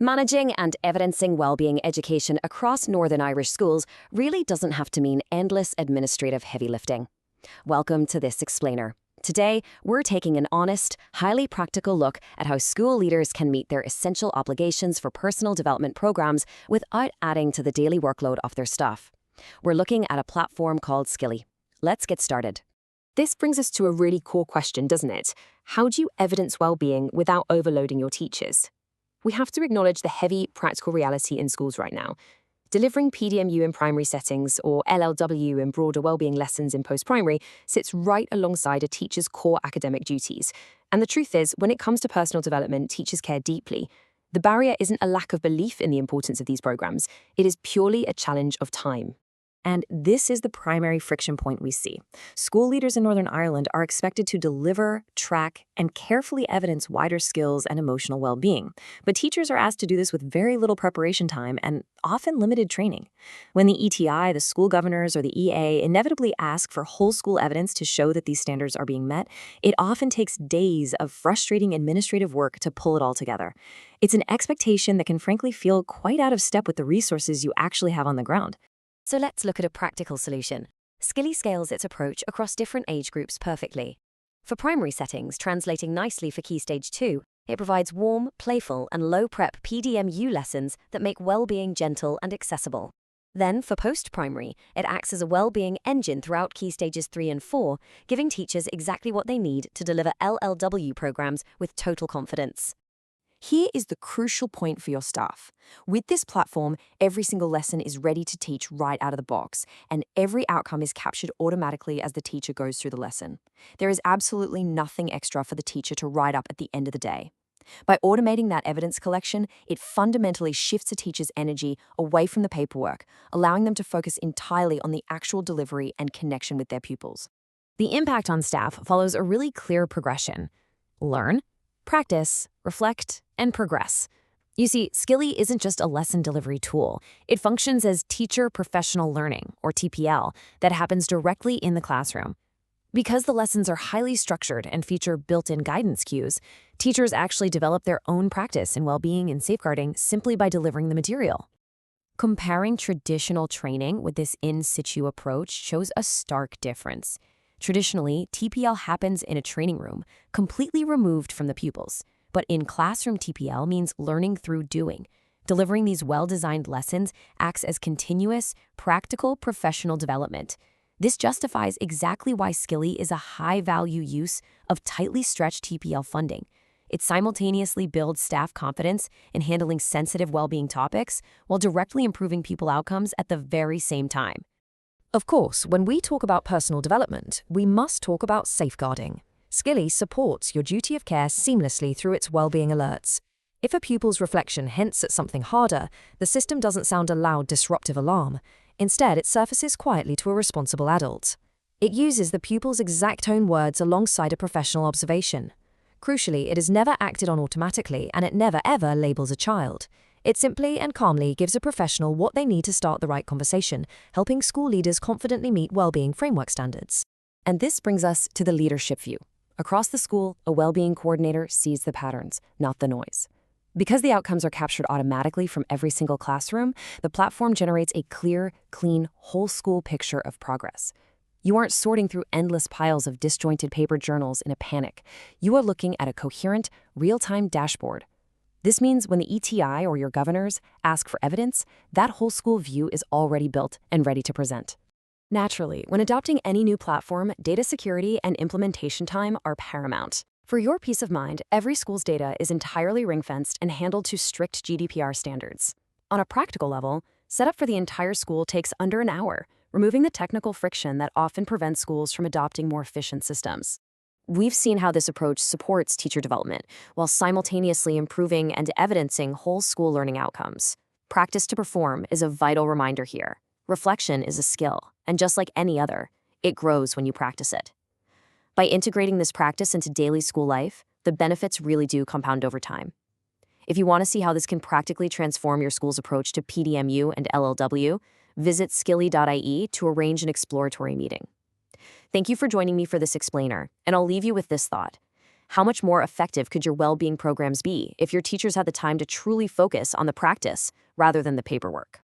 Managing and evidencing wellbeing education across Northern Irish schools really doesn't have to mean endless administrative heavy lifting. Welcome to this explainer. Today, we're taking an honest, highly practical look at how school leaders can meet their essential obligations for personal development programs without adding to the daily workload of their staff. We're looking at a platform called Skilly. Let's get started. This brings us to a really core question, doesn't it? How do you evidence well-being without overloading your teachers? We have to acknowledge the heavy practical reality in schools right now. Delivering PDMU in primary settings or LLW and broader wellbeing lessons in post-primary sits right alongside a teacher's core academic duties. And the truth is, when it comes to personal development, teachers care deeply. The barrier isn't a lack of belief in the importance of these programs. It is purely a challenge of time. And this is the primary friction point we see. School leaders in Northern Ireland are expected to deliver, track, and carefully evidence wider skills and emotional well-being. But teachers are asked to do this with very little preparation time and often limited training. When the ETI, the school governors, or the EA inevitably ask for whole school evidence to show that these standards are being met, it often takes days of frustrating administrative work to pull it all together. It's an expectation that can frankly feel quite out of step with the resources you actually have on the ground. So let's look at a practical solution. Skilly scales its approach across different age groups perfectly. For primary settings, translating nicely for Key Stage 2, it provides warm, playful, and low-prep PDMU lessons that make well-being gentle and accessible. Then, for post-primary, it acts as a well-being engine throughout Key Stages 3 and 4, giving teachers exactly what they need to deliver LLW programs with total confidence. Here is the crucial point for your staff. With this platform, every single lesson is ready to teach right out of the box, and every outcome is captured automatically as the teacher goes through the lesson. There is absolutely nothing extra for the teacher to write up at the end of the day. By automating that evidence collection, it fundamentally shifts a teacher's energy away from the paperwork, allowing them to focus entirely on the actual delivery and connection with their pupils. The impact on staff follows a really clear progression. Learn, practice, reflect, and progress. You see, Skilly isn't just a lesson delivery tool. It functions as teacher professional learning, or TPL, that happens directly in the classroom. Because the lessons are highly structured and feature built-in guidance cues, teachers actually develop their own practice in well-being and safeguarding simply by delivering the material. Comparing traditional training with this in-situ approach shows a stark difference. Traditionally, TPL happens in a training room, completely removed from the pupils. But in-classroom TPL means learning through doing. Delivering these well-designed lessons acts as continuous, practical professional development. This justifies exactly why Skilly is a high-value use of tightly stretched TPL funding. It simultaneously builds staff confidence in handling sensitive well-being topics while directly improving pupil outcomes at the very same time. Of course, when we talk about personal development, we must talk about safeguarding. Skilly supports your duty of care seamlessly through its well-being alerts. If a pupil's reflection hints at something harder, the system doesn't sound a loud, disruptive alarm. Instead, it surfaces quietly to a responsible adult. It uses the pupil's exact own words alongside a professional observation. Crucially, it is never acted on automatically, and it never ever labels a child. It simply and calmly gives a professional what they need to start the right conversation, helping school leaders confidently meet well-being framework standards. And this brings us to the leadership view. Across the school, a well-being coordinator sees the patterns, not the noise. Because the outcomes are captured automatically from every single classroom, the platform generates a clear, clean, whole school picture of progress. You aren't sorting through endless piles of disjointed paper journals in a panic. You are looking at a coherent, real-time dashboard. This means when the ETI or your governors ask for evidence, that whole school view is already built and ready to present. Naturally, when adopting any new platform, data security and implementation time are paramount. For your peace of mind, every school's data is entirely ring-fenced and handled to strict GDPR standards. On a practical level, setup for the entire school takes under an hour, removing the technical friction that often prevents schools from adopting more efficient systems. We've seen how this approach supports teacher development while simultaneously improving and evidencing whole school learning outcomes. Practice to perform is a vital reminder here. Reflection is a skill, and just like any other, it grows when you practice it. By integrating this practice into daily school life, the benefits really do compound over time. If you want to see how this can practically transform your school's approach to PDMU and LLW, visit skilly.ie to arrange an exploratory meeting. Thank you for joining me for this explainer, and I'll leave you with this thought. How much more effective could your well-being programs be if your teachers had the time to truly focus on the practice rather than the paperwork?